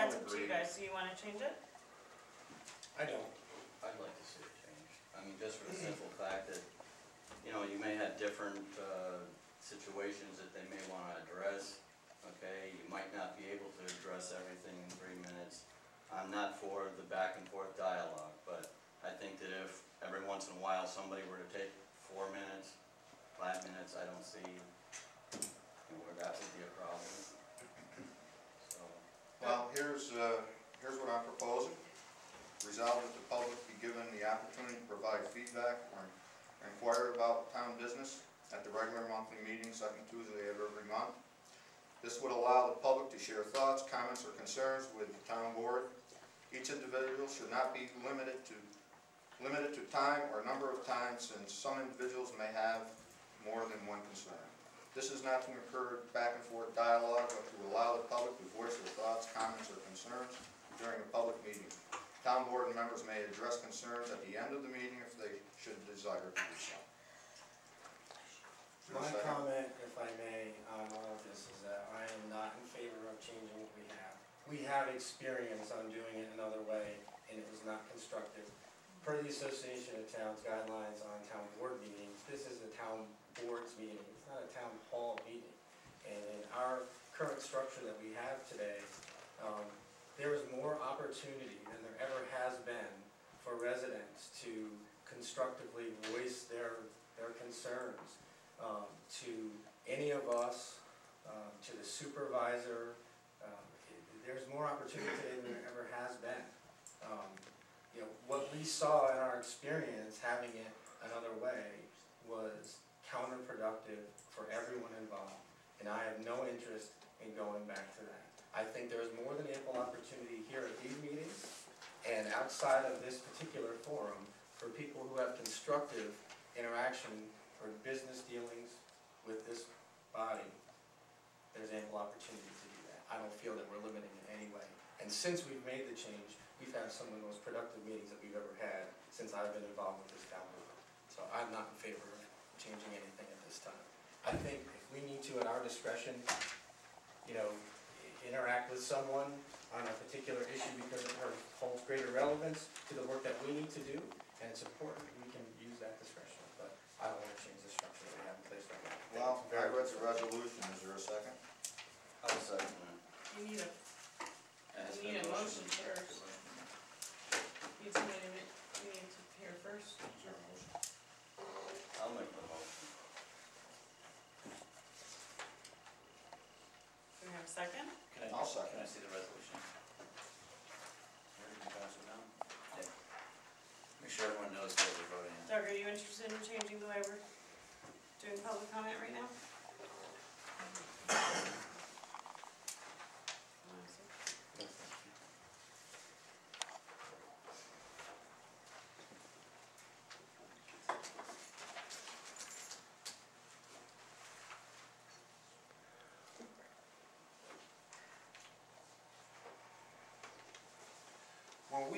that's up to you guys. Do you want to change it? I don't. I'd like to see it changed. I mean, just for the simple fact that, you know, you may have different situations that they may want to address, okay? You might not be able to address everything in 3 minutes. I'm not for the back and forth dialogue, but I think that if every once in a while somebody were to take 4 minutes, 5 minutes, I don't see where that would be a problem. So. Well, here's what I'm proposing. Resolved that the public be given the opportunity to provide feedback or inquire about town business at the regular monthly meeting, second Tuesday of every month. This would allow the public to share thoughts, comments, or concerns with the town board. Each individual should not be limited to time or number of times, since some individuals may have more than one concern. This is not to encourage back and forth dialogue, but to allow the public to voice their thoughts, comments, or concerns during a public meeting. Town board members may address concerns at the end of the meeting if they should desire to do so. My comment, if I may, on all of this is that I am not in favor of changing what we have. We have experience on doing it another way, and it was not constructive. Per the Association of Towns guidelines on town board meetings, this is a town board's meeting. It's not a town hall meeting. And in our current structure that we have today, there is more opportunity than there ever has been for residents to constructively voice their concerns to any of us, to the supervisor. There's more opportunity today than there ever has been. You know, what we saw in our experience having it another way was counterproductive for everyone involved, and I have no interest in going back to that. I think there's more than ample opportunity here at these meetings and outside of this particular forum for people who have constructive interaction or business dealings with this body. There's ample opportunity to do that. I don't feel that we're limiting in any way. And since we've made the change, we've had some of the most productive meetings that we've ever had since I've been involved with this town board. So I'm not in favor of changing anything at this time. I think if we need to, at our discretion, you know, interact with someone on a particular issue because it holds greater relevance to the work that we need to do, and it's important, we can use that discretion. But I don't want to change the structure that we have in place right now. Well, I read the resolution. Is there a second? I'll second that. You need a motion first. You need to hear first. Is there a motion? I'll make the motion. Do we have a second? I'll second. Can I see the resolution? Here, you can pass it down. Yeah. Make sure everyone knows what we're voting on. Doug, are you interested in changing the way we're doing public comment right now? When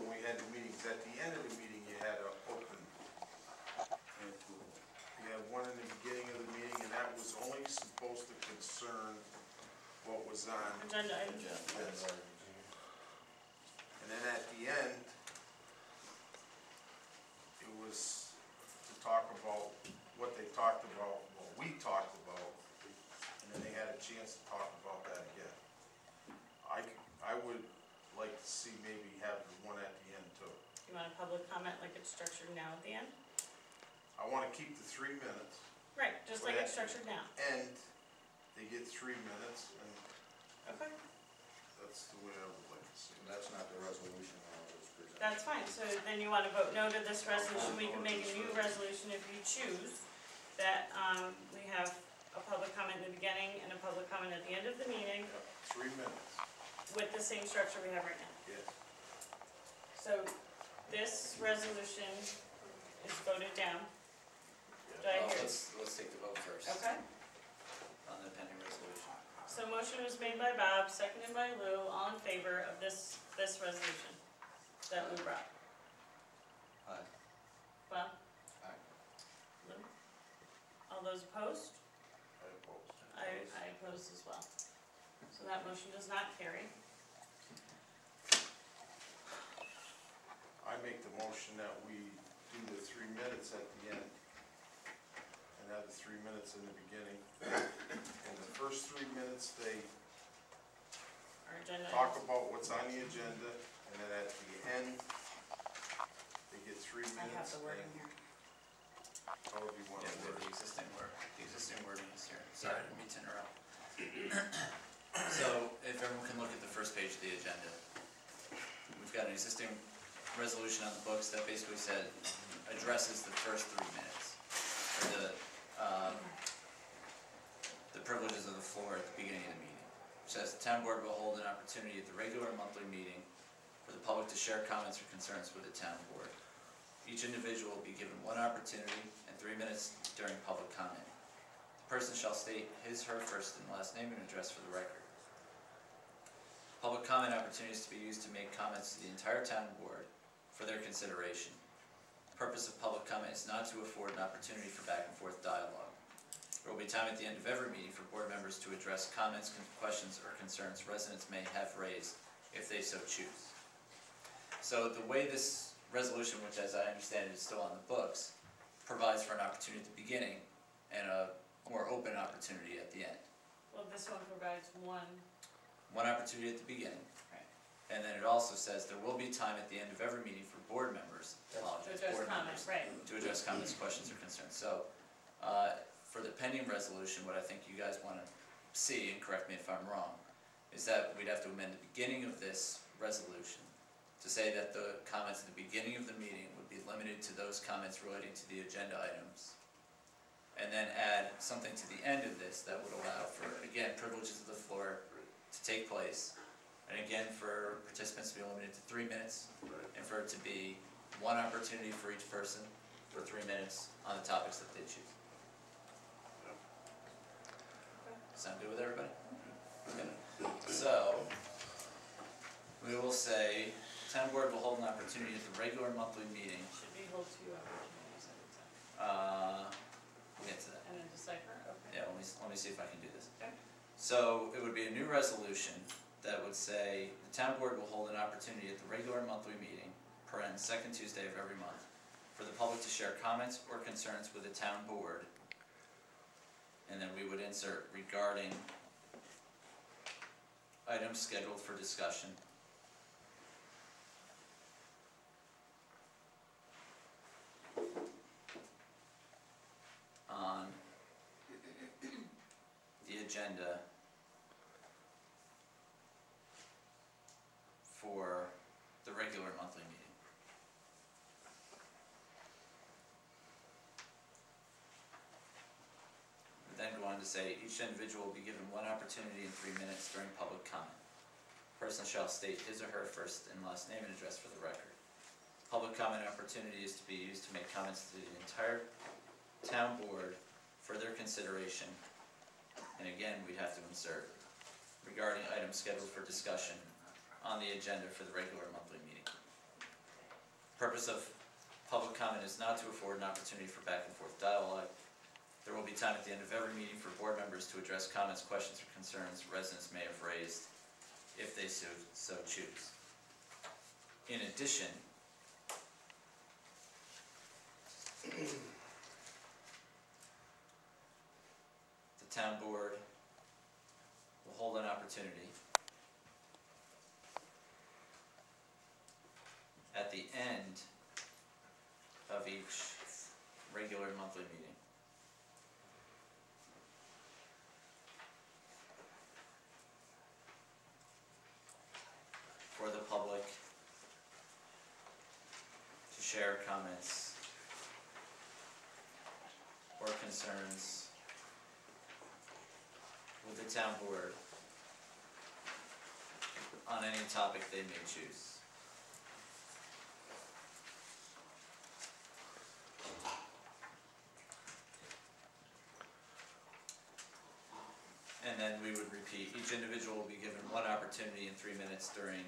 we had the meetings, at the end of the meeting, you had an open. You had one in the beginning of the meeting, and that was only supposed to concern what was on agenda items. Yes. And then at the end, it was to talk about what they talked about, what we talked about, and then they had a chance to talk about that again. I would like to see maybe have the one at the end too. You want a public comment like it's structured now at the end? I want to keep the 3 minutes. Right, just like it's structured now. And they get 3 minutes, and Okay. that's the way I would like to see it. That's not the resolution that was presented. That's fine. So then you want to vote no to this resolution. We can make a new resolution if you choose that we have a public comment in the beginning and a public comment at the end of the meeting 3 minutes. with the same structure we have right now. Yes. So this resolution is voted down. Do I hear? Let's take the vote first. Okay. On the pending resolution. So motion was made by Bob, seconded by Lou, all in favor of this resolution that Lou brought. Aye. Bob? Aye. Lou? All those opposed? I oppose. I oppose as well. So that motion does not carry. I make the motion that we do the 3 minutes at the end. And have the 3 minutes in the beginning. In the first 3 minutes, they Our agenda. talk about what's on the agenda, and then at the end, they get 3 I have minutes. the wording here. However you want Yeah, to we have word the it. existing wording is here. Sorry, I didn't mean to interrupt. So, if everyone can look at the first page of the agenda, we've got an existing resolution on the books that basically addresses the first 3 minutes. Or the privileges of the floor at the beginning of the meeting. It says, the town board will hold an opportunity at the regular monthly meeting for the public to share comments or concerns with the town board. Each individual will be given 1 opportunity and 3 minutes during public comment. The person shall state his, her first and last name and address for the record. Public comment opportunities to be used to make comments to the entire town board for their consideration. The purpose of public comment is not to afford an opportunity for back and forth dialogue. There will be time at the end of every meeting for board members to address comments, questions, or concerns residents may have raised if they so choose. So the way this resolution, which as I understand it is still on the books, provides for an opportunity at the beginning and a more open opportunity at the end. Well, this one provides one. 1 opportunity at the beginning. Right. And then it also says there will be time at the end of every meeting for board members, To apologize, address board comments, members, right. to address comments, questions, or concerns. So, for the pending resolution, what I think you guys want to see, and correct me if I'm wrong, is that we'd have to amend the beginning of this resolution to say that the comments at the beginning of the meeting would be limited to those comments relating to the agenda items. And then add something to the end of this that would allow for, again, privileges of the floor to take place. And again, for participants to be limited to 3 minutes, and for it to be 1 opportunity for each person for 3 minutes on the topics that they choose. Sound good with everybody? Okay. So, we will say, town board will hold an opportunity at the regular monthly meeting. Should be hold 2 opportunities at a time. We'll get to that. And then decipher, okay. Yeah, let me see if I can do this. Okay. So, it would be a new resolution that would say, the town board will hold an opportunity at the regular monthly meeting, second Tuesday of every month, for the public to share comments or concerns with the town board. And then we would insert regarding items scheduled for discussion. On the agenda for the regular monthly meeting. We then go on to say, each individual will be given 1 opportunity in 3 minutes during public comment. Person shall state his or her first and last name and address for the record. Public comment opportunity is to be used to make comments to the entire town board for their consideration. And again, we'd have to insert regarding items scheduled for discussion on the agenda for the regular monthly meeting. Purpose of public comment is not to afford an opportunity for back and forth dialogue. There will be time at the end of every meeting for board members to address comments, questions, or concerns residents may have raised if they so choose. In addition, the town board will hold an opportunity at the end of each regular monthly meeting for the public to share comments or concerns with the town board on any topic they may choose. And then we would repeat, each individual will be given 1 opportunity in 3 minutes during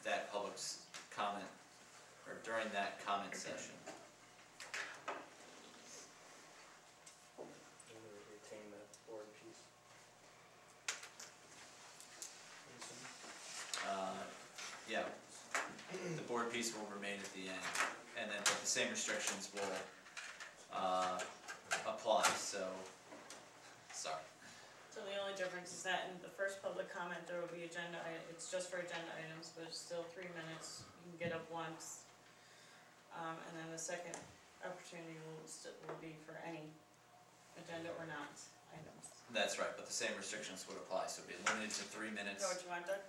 that public's comment, or during that comment session. I'm gonna retain that board piece. piece will remain at the end, and then but the same restrictions will apply, so, sorry. So the only difference is that in the first public comment, there will be it's just for agenda items, but it's still 3 minutes, you can get up once. And then the second opportunity will be for any agenda or not items. That's right, but the same restrictions would apply, so it'd be limited to 3 Is minutes. that what you want, Doug?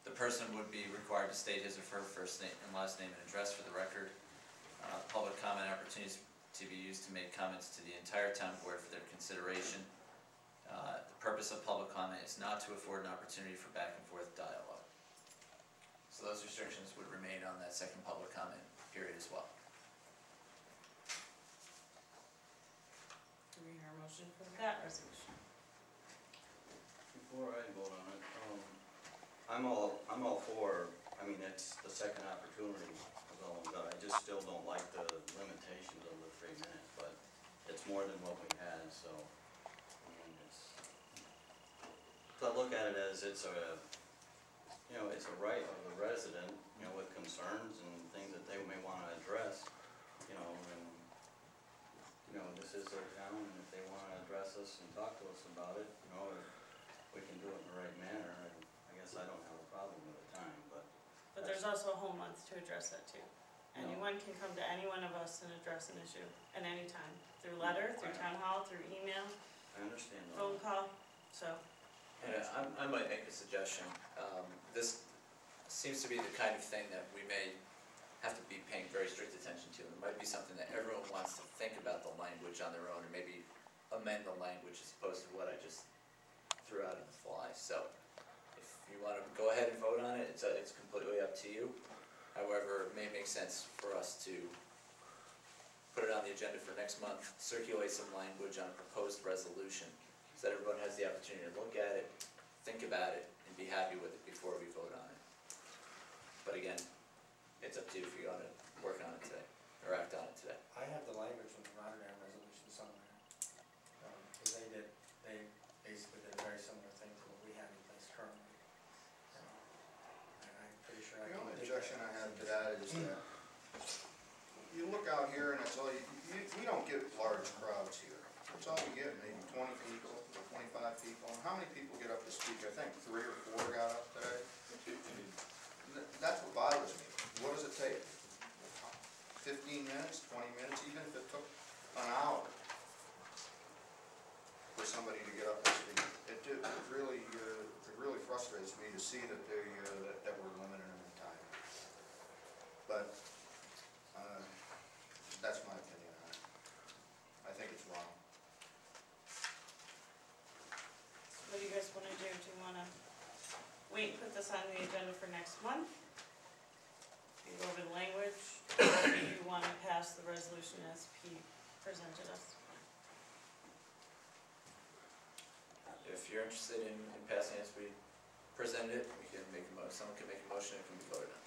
The person would be required to state his or her first name and last name and address for the record. Public comment opportunities to be used to make comments to the entire town board for their consideration. The purpose of public comment is not to afford an opportunity for back and forth dialogue. So those restrictions would remain on that second public comment period as well. Do we hear a motion for that resolution? Before I vote on it, I'm all for, I mean, it's the second opportunity, I just still don't like the limitations of the 3 minutes, but it's more than what we had, so, I mean, so I look at it as it's a right of the resident, with concerns and things that they may wanna address, and, this is their town, and if they wanna address us and talk to us about it, we can do it in the right manner, and I guess I don't have a problem with the time, but. But there's also a whole month to address that too. No. Anyone can come to any one of us and address an issue at any time, through letter, through town hall, through email, I understand that. phone call, so. And I might make a suggestion. This seems to be the kind of thing that we may have to be paying very strict attention to. It might be something that everyone wants to think about the language on their own, or maybe amend the language as opposed to what I just threw out on the fly. So if you want to go ahead and vote on it, it's completely up to you. However, it may make sense for us to put it on the agenda for next month, circulate some language on a proposed resolution, so that everyone has the opportunity to look at it, think about it, and be happy with it before we vote on it. But again, it's up to you if you want to work on it today, or act on it today. I have the language from the Rotterdam resolution somewhere. Cause they basically did a very similar thing to what we have in place currently. I'm pretty sure I The can. only dig objection I that. have to that is that you look out here and it's all, we don't get large crowds here. It's all we get, maybe 20 people, 25 people. And how many people get up to speak? I think 3 or 4 got up today. That's what bothers me. What does it take? 15 minutes, 20 minutes, even if it took an hour for somebody to get up and speak? It really frustrates me to see that that we're limited in time. But that's my opinion on it. I think it's wrong. What do you guys wanna do? Do you wanna wait and put this on the agenda for next month? You go over the language, or do you wanna pass the resolution as Pete presented us? If you're interested in passing as we presented it, we can make someone can make a motion, it can be voted on.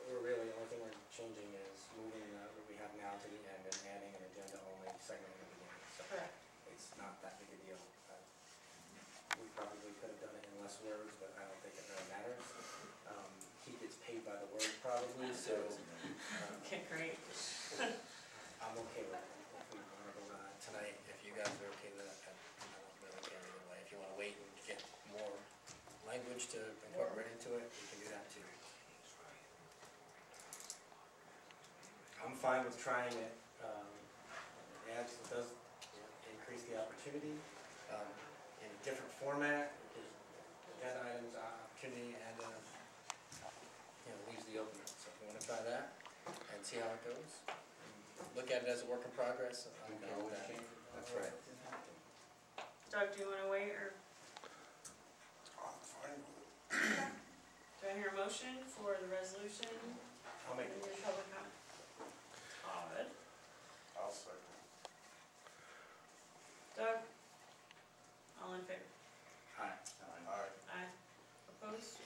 We're really, the only thing we're changing is moving what we have now to the end and adding an agenda only segment in the beginning. So Correct. it's not that big a deal. We probably could have done it in less words, but I don't think it really matters. He gets paid by the word probably, so Okay, great. I'm okay with it. If we want to vote on it tonight, if you guys are okay with it, I don't really care either way. If you want to wait and get more language to incorporate into it, we can do that too. I'm fine with trying it. It does increase the opportunity in a different format, because agenda items, opportunity, and leaves the opener. So if you want to try that and see how it goes, and look at it as a work in progress. I'm okay with that. That's right. Doug, do you wanna wait, or I'm fine with it. do I hear a motion for the resolution? I'll make a And your motion. public comment? Todd? I'll second. Doug? All in favor? Alright. Aye. Aye. Opposed?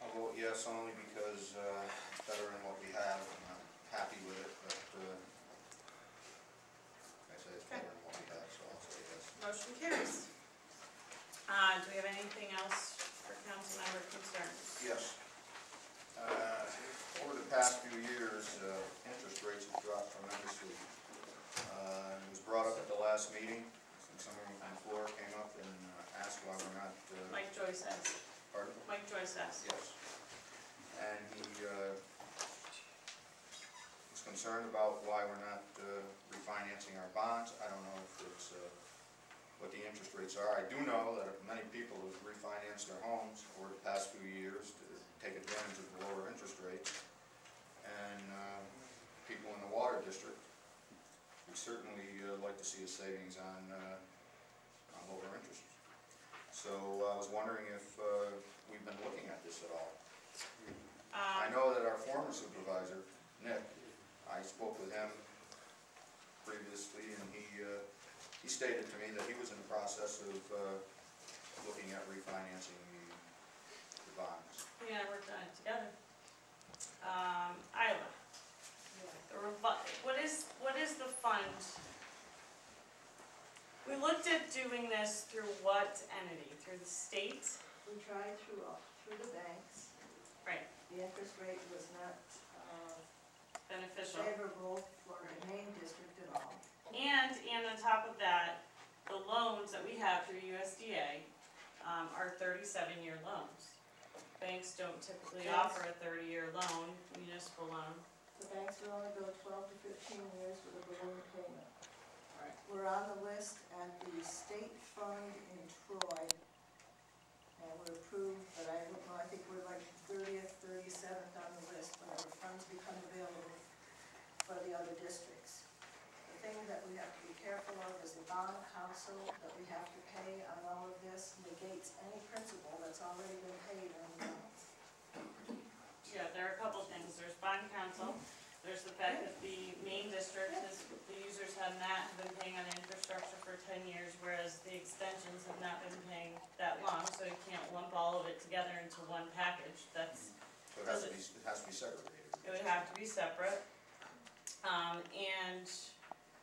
I'll vote yes only because it's better than what we have, and I'm happy with it, but I say it's better than what we have, so I'll say yes. Motion carries. Do we have anything else for council member concerns? Yes. concerned about why we're not refinancing our bonds. I don't know if it's what the interest rates are. I do know that many people have refinanced their homes over the past few years to take advantage of the lower interest rates. And people in the water district, we certainly like to see a savings on lower interest. So I was wondering if we've been looking at this at all. I know that our former supervisor, Nick, I spoke with him previously, and he stated to me that he was in the process of looking at refinancing the bonds. He and I worked on it together. Isla, what is the fund? We looked at doing this through what entity? Through the state? We tried through the banks. Right. The interest rate was not Beneficial. favorable for the main district at all. And on top of that, the loans that we have through USDA are 37-year loans. Banks don't typically Yes. offer a 30-year loan, municipal loan. The banks will only go 12 to 15 years with a balloon payment. Right. We're on the list at the state fund in Troy, and we're approved, but I don't know, I think we're like 30th, 37th on the list whenever funds become available for the other districts. The thing that we have to be careful of is the bond council that we have to pay on all of this negates any principal that's already been paid on the bonds. Yeah, there are a couple things. There's bond council. There's the fact that the main district, the users have been paying on infrastructure for 10 years, whereas the extensions have not been paying that long, so you can't lump all of it together into one package. That's, So it has to be segregated. it would have to be separate. And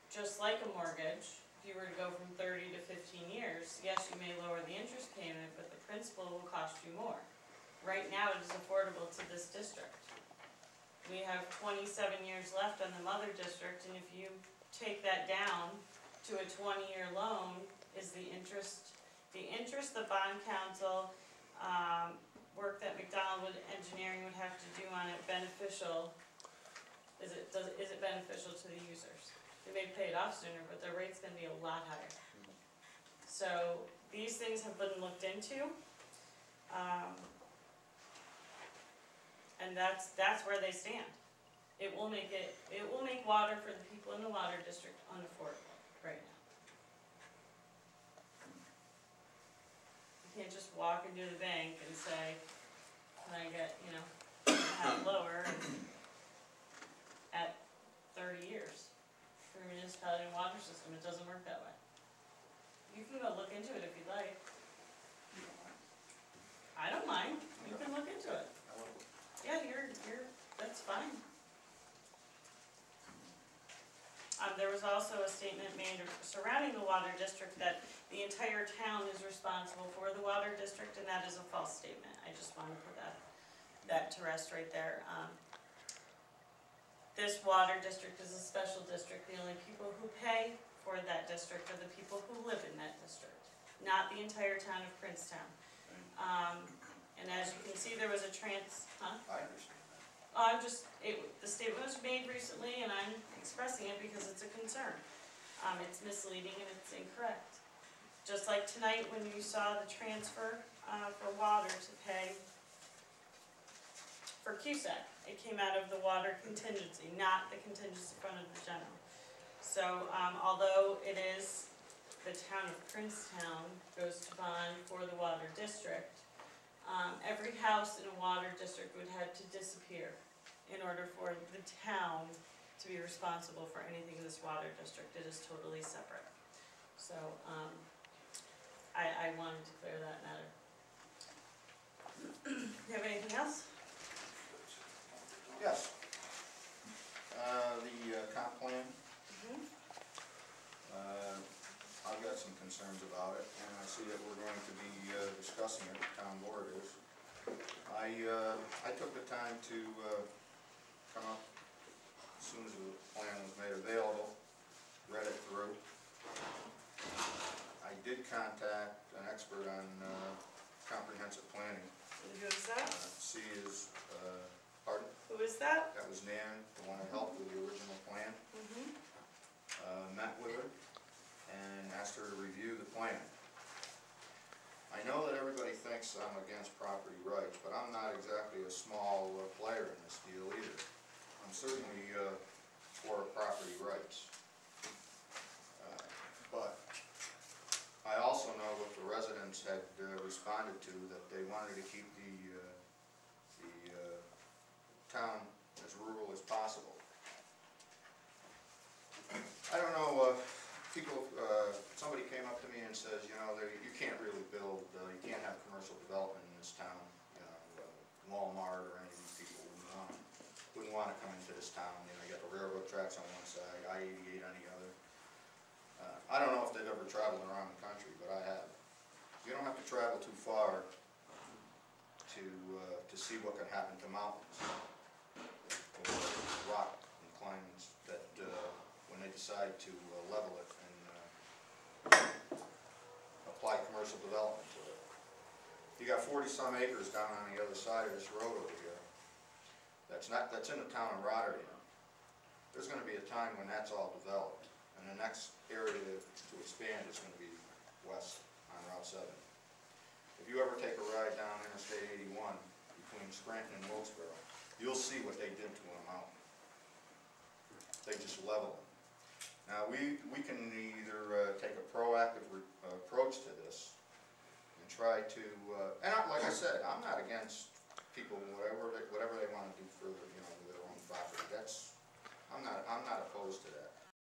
just like a mortgage, if you were to go from 30 to 15 years, yes, you may lower the interest payment, but the principal will cost you more. Right now, it is affordable to this district. We have 27 years left on the mother district, and if you take that down to a 20-year loan, is the interest, the bond council, work that McDonald Engineering would have to do on it beneficial? Is it beneficial to the users? They may pay it off sooner, but their rate's gonna be a lot higher. So these things have been looked into. And that's where they stand. It will make water for the people in the water district unaffordable right now. You can't just walk into the bank and say, can I get, half lower at 30 years for a municipality and water system. It doesn't work that way. You can go look into it if you'd like. I don't mind. You can look into it. Yeah, that's fine. There was also a statement made surrounding the water district that the entire town is responsible for the water district, and that is a false statement. I just want to put that to rest right there. This water district is a special district. The only people who pay for that district are the people who live in that district, not the entire town of Princetown. And as you can see, there was a I understand the statement was made recently, and I'm expressing it because it's a concern. It's misleading and it's incorrect. Just like tonight when you saw the transfer for water to pay for QSAC, it came out of the water contingency, not the contingency fund of the general. So although it is the town of Princetown goes to bond for the water district, every house in a water district would have to disappear in order for the town to be responsible for anything in this water district. It is totally separate. So I wanted to clear that matter. You have anything else? Yes. The comp plan, I've got some concerns about it, and I see that we're going to be discussing it, the town board is. I took the time to come up as soon as the plan was made available, read it through. I did contact an expert on comprehensive planning. Who is that? She is, pardon? Who is that? That was Nan, the one that helped with the original plan. Met with her and asked her to review the plan. I know that everybody thinks I'm against property rights, but I'm not exactly a small player in this deal either. I'm certainly for property rights. But I also know what the residents had responded to, that they wanted to keep the town as rural as possible. I don't know, people, somebody came up to me and says, you know, you can't really build, you can't have commercial development in this town. You know, Walmart or any of these people wouldn't want to come into this town. You know, you got the railroad tracks on one side, I-88 on the other. I don't know if they've ever traveled around the country, but I have. You don't have to travel too far to see what can happen to mountains or rock inclines that when they decide to level it and apply commercial development to it. You got 40-some acres down on the other side of this road over here. That's in the town of Rotterdam. There's going to be a time when that's all developed, and the next area to expand is going to be west on Route 7. If you ever take a ride down Interstate 81 between Scranton and Wilkesboro, you'll see what they did to a mountain. They just level them. Now we can either take a proactive approach to this and try to, like I said, I'm not against people, whatever,